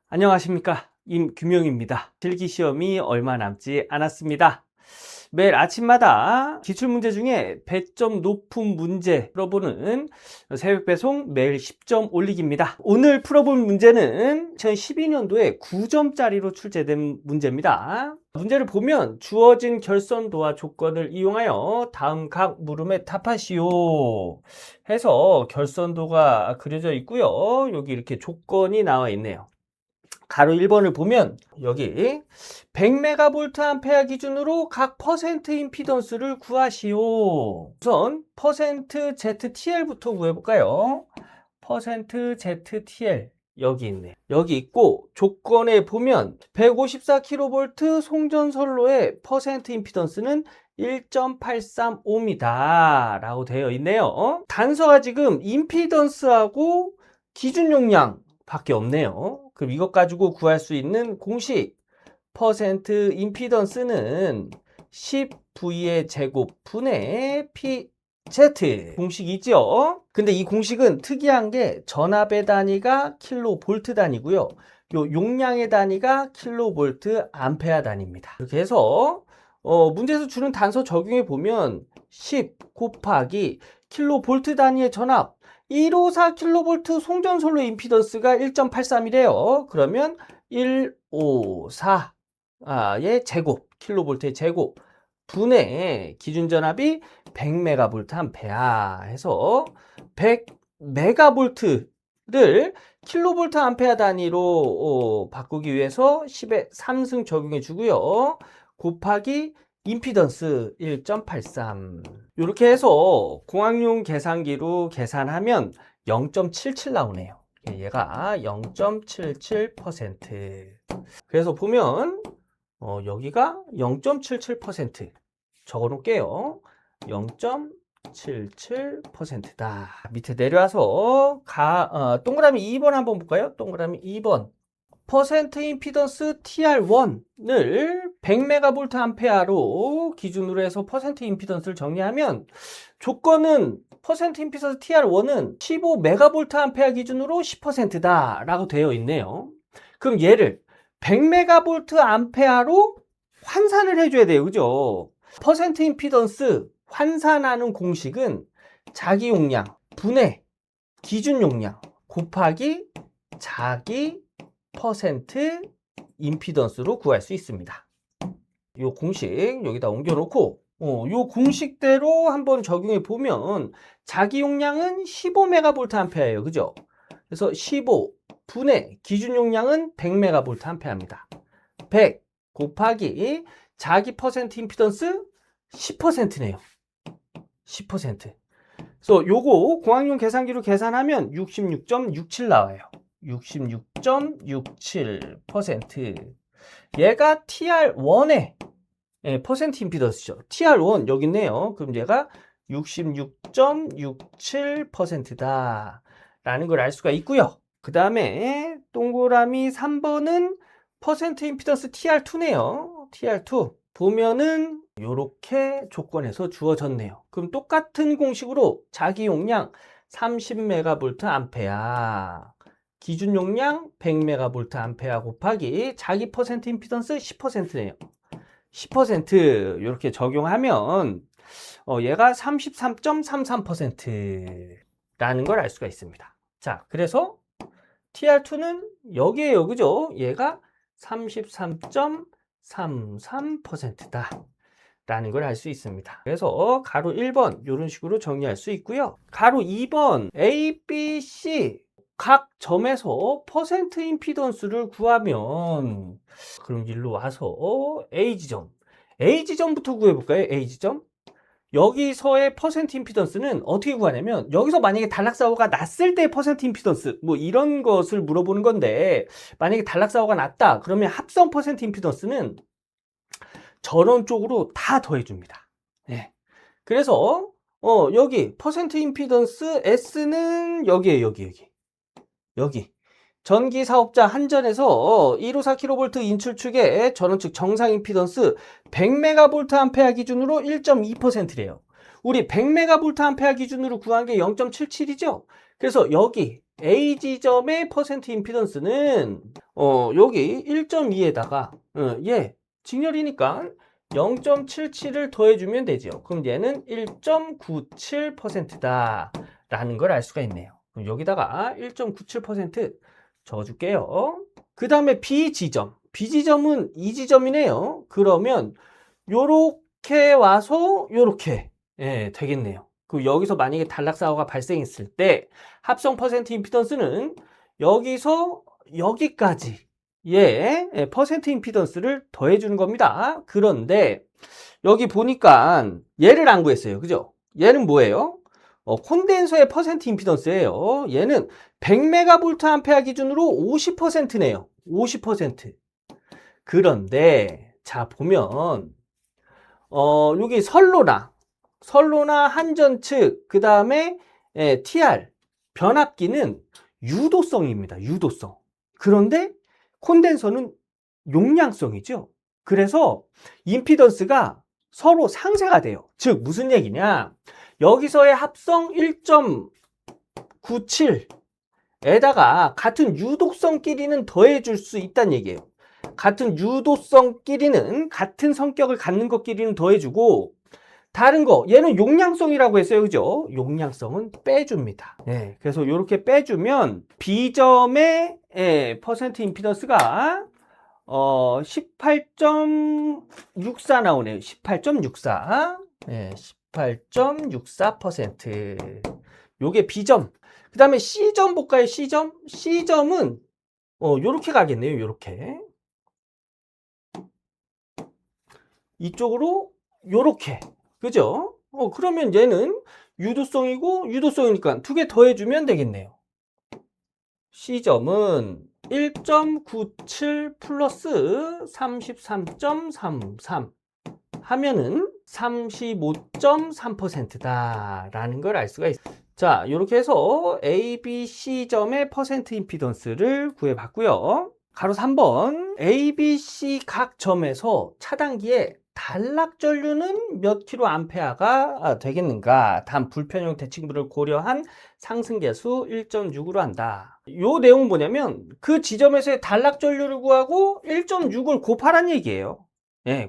안녕하십니까, 임규명입니다. 필기시험이 얼마 남지 않았습니다. 매일 아침마다 기출문제 중에 배점 높은 문제 풀어보는 새벽배송 매일 10점 올리기입니다. 오늘 풀어볼 문제는 2012년도에 9점짜리로 출제된 문제입니다. 문제를 보면 주어진 결선도와 조건을 이용하여 다음 각 물음에 답하시오 해서 결선도가 그려져 있고요. 여기 이렇게 조건이 나와 있네요. 가로 1번을 보면 여기 100MVA 기준으로 각 퍼센트 임피던스를 구하시오. 우선 퍼센트 ZTL부터 구해볼까요? 퍼센트 ZTL 여기 있네. 여기 있고 조건에 보면 154kV 송전선로의 퍼센트 임피던스는 1.835m 라고 되어 있네요. 단서가 지금 임피던스하고 기준 용량 밖에 없네요. 그럼 이것 가지고 구할 수 있는 공식 퍼센트 임피던스는 10V의 제곱 분의 PZ 공식이 있죠. 근데 이 공식은 특이한 게 전압의 단위가 킬로볼트 단위고요. 요 용량의 단위가 킬로볼트 암페어 단위입니다. 이렇게 해서 문제에서 주는 단서 적용해 보면 10 곱하기 킬로볼트 단위의 전압 154kV 송전선로 임피던스가 1.83이래요. 그러면 154의 제곱, 킬로볼트의 제곱 분의 기준 전압이 100MVA 해서 100MV를 킬로볼트 암페어 단위로 바꾸기 위해서 10의 3승 적용해 주고요. 곱하기 임피던스 1.83 이렇게 해서 공학용 계산기로 계산하면 0.77 나오네요. 얘가 0.77%. 그래서 보면 여기가 0.77% 적어 놓을게요. 0.77%다. 밑에 내려와서 동그라미 2번 한번 볼까요? 동그라미 2번. 퍼센트 임피던스 TR1을 100MVA로 기준으로 해서 퍼센트 임피던스를 정리하면 조건은 퍼센트 임피던스 TR1은 15MVA 기준으로 10%다 라고 되어 있네요. 그럼 얘를 100MVA로 환산을 해줘야 돼요. 그죠? 퍼센트 임피던스 환산하는 공식은 자기 용량 분의 기준 용량 곱하기 자기 퍼센트 임피던스로 구할 수 있습니다. 이 공식 여기다 옮겨놓고 이 공식대로 한번 적용해 보면 자기 용량은 15MVA예요. 그죠? 그래서 15 분의 기준 용량은 100MVA입니다. 100 곱하기 자기 퍼센트 임피던스 10%네요. 10%. 그래서 요거 공학용 계산기로 계산하면 66.67 나와요. 66.67%. 얘가 TR1의 퍼센트 임피던스죠. TR1 여기 있네요. 그럼 얘가 66.67%다 라는 걸 알 수가 있고요. 그 다음에 동그라미 3번은 퍼센트 임피던스 TR2네요. TR2 보면은 이렇게 조건에서 주어졌네요. 그럼 똑같은 공식으로 자기 용량 30MVA 기준 용량 100MVA 곱하기 자기 퍼센트 임피던스 10%네요. 10% 이렇게 적용하면 얘가 33.33%라는 걸 알 수가 있습니다. 자, 그래서 TR2는 여기에요. 그죠? 얘가 33.33%다. 라는 걸 알 수 있습니다. 그래서 가로 1번 이런 식으로 정리할 수 있고요. 가로 2번 A, B, C 각 점에서 퍼센트 임피던스를 구하면 그럼 일로 와서 A지점부터 구해볼까요? A지점 여기서의 퍼센트 임피던스는 어떻게 구하냐면 여기서 만약에 단락사고가 났을 때 퍼센트 임피던스 뭐 이런 것을 물어보는 건데 만약에 단락사고가 났다 그러면 합성 퍼센트 임피던스는 저런 쪽으로 다 더해줍니다. 네. 그래서 여기 퍼센트 임피던스 S는 여기에요. 여기 전기 사업자 한전에서 154kV 인출축의 전원축 정상 임피던스 100MVA 기준으로 1.2%래요. 우리 100MVA 기준으로 구한 게 0.77이죠. 그래서 여기 A 지점의 퍼센트 임피던스는 여기 1.2에다가 얘 직렬이니까 0.77을 더해주면 되죠. 그럼 얘는 1.97%다 라는 걸 알 수가 있네요. 그럼 여기다가 1.97% 적어줄게요. 그 다음에 B 지점은 이 지점이네요. 그러면 요렇게 와서 요렇게 되겠네요. 그 여기서 만약에 단락사고가 발생했을 때 합성 퍼센트 임피던스는 여기서 여기까지 퍼센트 임피던스를 더해주는 겁니다. 그런데 여기 보니까 얘를 안 구했어요. 그죠? 얘는 뭐예요? 콘덴서의 퍼센트 임피던스예요. 얘는 100메가볼트 기준으로 50%네요. 50%. 그런데 자 보면 여기 선로나 한전 측, 그 다음에 TR, 변압기는 유도성입니다. 유도성. 그런데 콘덴서는 용량성이죠. 그래서 임피던스가 서로 상쇄가 돼요. 즉 무슨 얘기냐? 여기서의 합성 1.97에다가 같은 유독성끼리는 더해줄 수 있다는 얘기예요. 같은 유도성끼리는 같은 성격을 갖는 것끼리는 더해주고 다른 거 얘는 용량성이라고 했어요. 그죠? 용량성은 빼줍니다. 그래서 이렇게 빼주면 B점의 퍼센트 임피던스가 18.64 나오네요. 18.64. 18.64%. 요게 B점. 그 다음에 C점 볼까요? C점은 요렇게 가겠네요. 요렇게. 이쪽으로 요렇게. 그죠? 그러면 얘는 유도성이니까 두 개 더해주면 되겠네요. C점은 1.97 플러스 33.33 하면은 35.3%다 라는 걸 알 수가 있어요. 자, 이렇게 해서 A, B, C점의 퍼센트 임피던스를 구해봤고요. 가로 3번 A, B, C 각 점에서 차단기에 단락 전류는 몇 킬로 암페어가 되겠는가? 단 불편형 대칭부를 고려한 상승계수 1.6으로 한다. 요 내용은 뭐냐면 그 지점에서의 단락 전류를 구하고 1.6을 곱하란 얘기예요.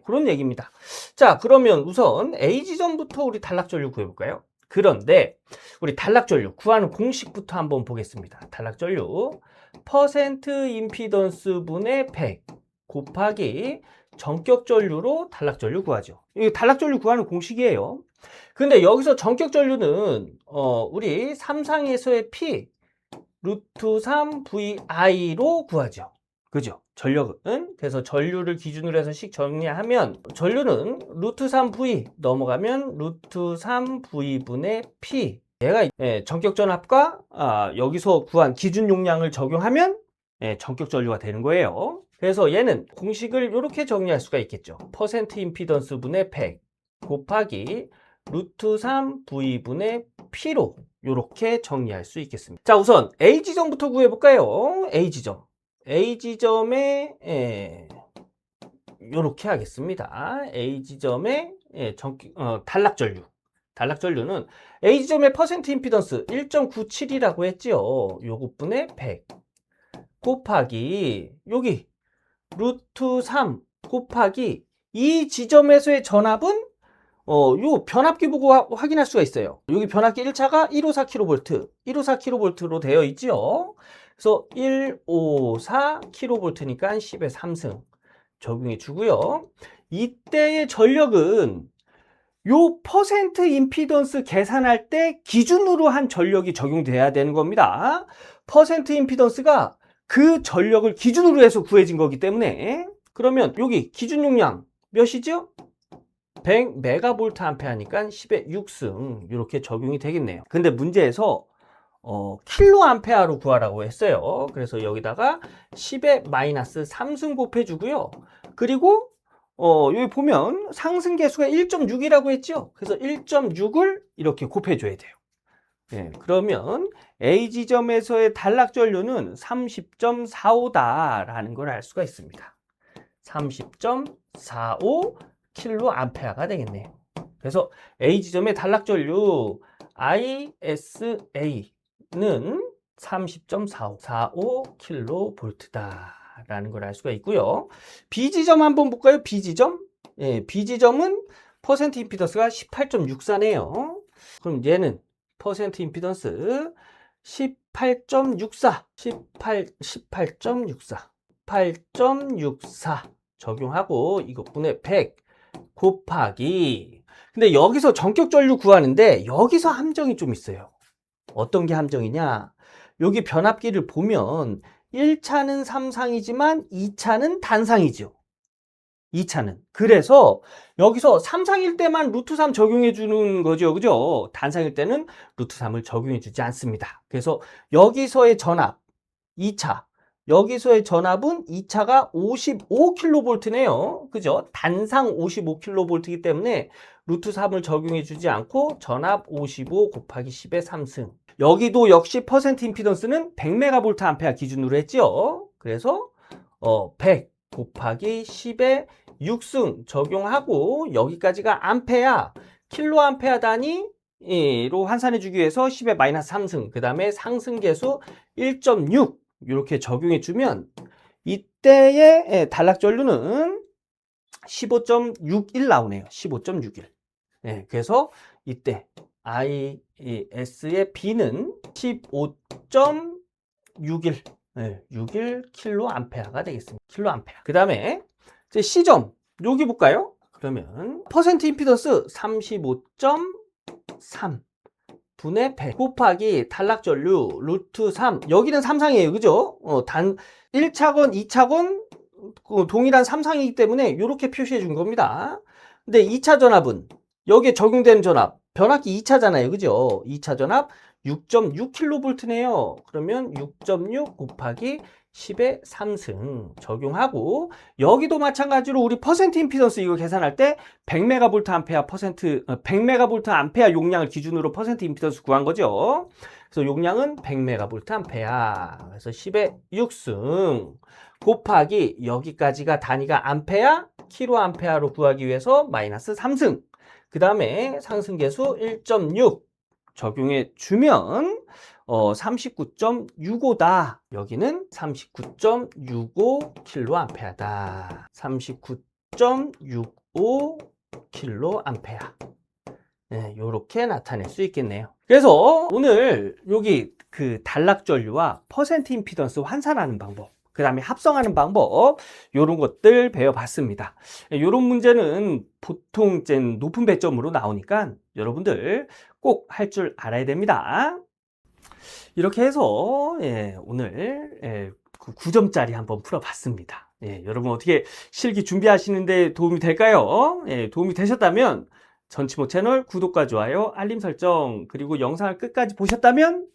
그런 얘기입니다. 자, 그러면 우선 A 지점부터 우리 단락 전류 구해볼까요? 그런데 우리 단락 전류 구하는 공식부터 한번 보겠습니다. 단락 전류 퍼센트 임피던스 분의 100 곱하기 전격 전류로 단락 전류 구하죠. 이게 단락 전류 구하는 공식이에요. 근데 여기서 전격 전류는 우리 삼상에서의 P 루트 3 VI로 구하죠. 그죠? 전력은 그래서 전류를 기준으로 해서 식 정리하면 전류는 루트 3 V 넘어가면 루트 3 V분의 P 얘가 전격 전압과 여기서 구한 기준 용량을 적용하면 전격 전류가 되는 거예요. 그래서 얘는 공식을 이렇게 정리할 수가 있겠죠. 퍼센트 임피던스 분의 100 곱하기 루트 3 V분의 P로 이렇게 정리할 수 있겠습니다. 자, 우선 A 지점부터 구해볼까요? A 지점에 이렇게 하겠습니다. A 지점에 단락 전류는 A 지점의 퍼센트 임피던스 1.97이라고 했지요. 요것분의 100 곱하기 여기 루트 3 곱하기 이 지점에서의 전압은 요 변압기 보고 확인할 수가 있어요. 여기 변압기 1차가 154kV, 154kV로 되어 있죠. 그래서 154kV니까 10의 3승 적용해 주고요. 이때의 전력은 요 퍼센트 임피던스 계산할 때 기준으로 한 전력이 적용돼야 되는 겁니다. 퍼센트 임피던스가 그 전력을 기준으로 해서 구해진 거기 때문에 그러면 여기 기준 용량 몇이죠? 100메가볼트 암페어니까 10의 6승 이렇게 적용이 되겠네요. 근데 문제에서 킬로 암페어로 구하라고 했어요. 그래서 여기다가 10의 마이너스 3승 곱해주고요. 그리고 여기 보면 상승 계수가 1.6이라고 했죠. 그래서 1.6을 이렇게 곱해줘야 돼요. 그러면 A 지점에서의 단락 전류는 30.45다라는 걸 알 수가 있습니다. 30.45 킬로 암페어가 되겠네요. 그래서 A 지점의 단락 전류 ISA는 30.45kV다 라는 걸 알 수가 있고요. B지점 한번 볼까요? B지점. 예, B지점은 퍼센트 임피던스가 18.64네요. 그럼 얘는 퍼센트 임피던스 18.64 적용하고 이것분의 100 곱하기, 근데 여기서 전격 전류 구하는데 여기서 함정이 좀 있어요. 어떤 게 함정이냐, 여기 변압기를 보면 1차는 삼상이지만 2차는 단상이죠. 2차는. 그래서 여기서 삼상일 때만 루트 3 적용해 주는 거죠. 그죠? 단상일 때는 루트 3을 적용해 주지 않습니다. 그래서 여기서의 전압 2차, 여기서의 전압은 2차가 55kV네요. 그죠? 단상 55kV이기 때문에 루트 3을 적용해 주지 않고 전압 55 곱하기 10의 3승. 여기도 역시 퍼센트 임피던스는 100MVA 기준으로 했죠. 그래서 100 곱하기 10의 6승 적용하고, 여기까지가 암페아, 킬로암페아 단위로 환산해 주기 위해서 10의 마이너스 3승, 그 다음에 상승계수 1.6 이렇게 적용해 주면 이때의 단락전류는 15.61 나오네요. 15.61. 예, 그래서 이때 IS의 B는 15.61, 61 킬로암페아가 되겠습니다. 킬로암페아. 그 다음에 이제 C점 여기 볼까요? 그러면 퍼센트 임피던스 35.3 분의 100 곱하기 단락전류 루트 3, 여기는 삼상이에요. 그죠? 단 1차건 2차건 동일한 삼상이기 때문에 이렇게 표시해 준 겁니다. 근데 2차 전압은 여기에 적용되는 전압, 변압기 2차잖아요. 그죠? 2차 전압 6.6kV네요. 그러면 6.6 곱하기 10의 3승 적용하고, 여기도 마찬가지로 우리 퍼센트 임피던스 이거 계산할 때 100MVA 용량을 기준으로 퍼센트 임피던스 구한 거죠. 그래서 용량은 100MVA. 그래서 10의 6승 곱하기 여기까지가 단위가 암페아, 킬로암페아로 구하기 위해서 마이너스 3승. 그 다음에 상승계수 1.6 적용해 주면 39.65다. 여기는 39.65kA다. 39.65kA. 네, 요렇게 나타낼 수 있겠네요. 그래서 오늘 여기 그 단락전류와 퍼센트 임피던스 환산하는 방법, 그 다음에 합성하는 방법, 요런 것들 배워봤습니다. 요런 문제는 보통 높은 배점으로 나오니까 여러분들 꼭 할 줄 알아야 됩니다. 이렇게 해서 오늘 9점짜리 한번 풀어봤습니다. 여러분 어떻게 실기 준비하시는데 도움이 될까요? 도움이 되셨다면 전치모 채널 구독과 좋아요, 알림 설정, 그리고 영상을 끝까지 보셨다면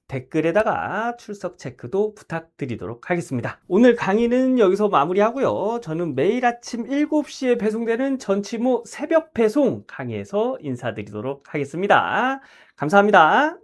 댓글에다가 출석 체크도 부탁드리도록 하겠습니다. 오늘 강의는 여기서 마무리하고요. 저는 매일 아침 7시에 배송되는 전치모 새벽 배송 강의에서 인사드리도록 하겠습니다. 감사합니다.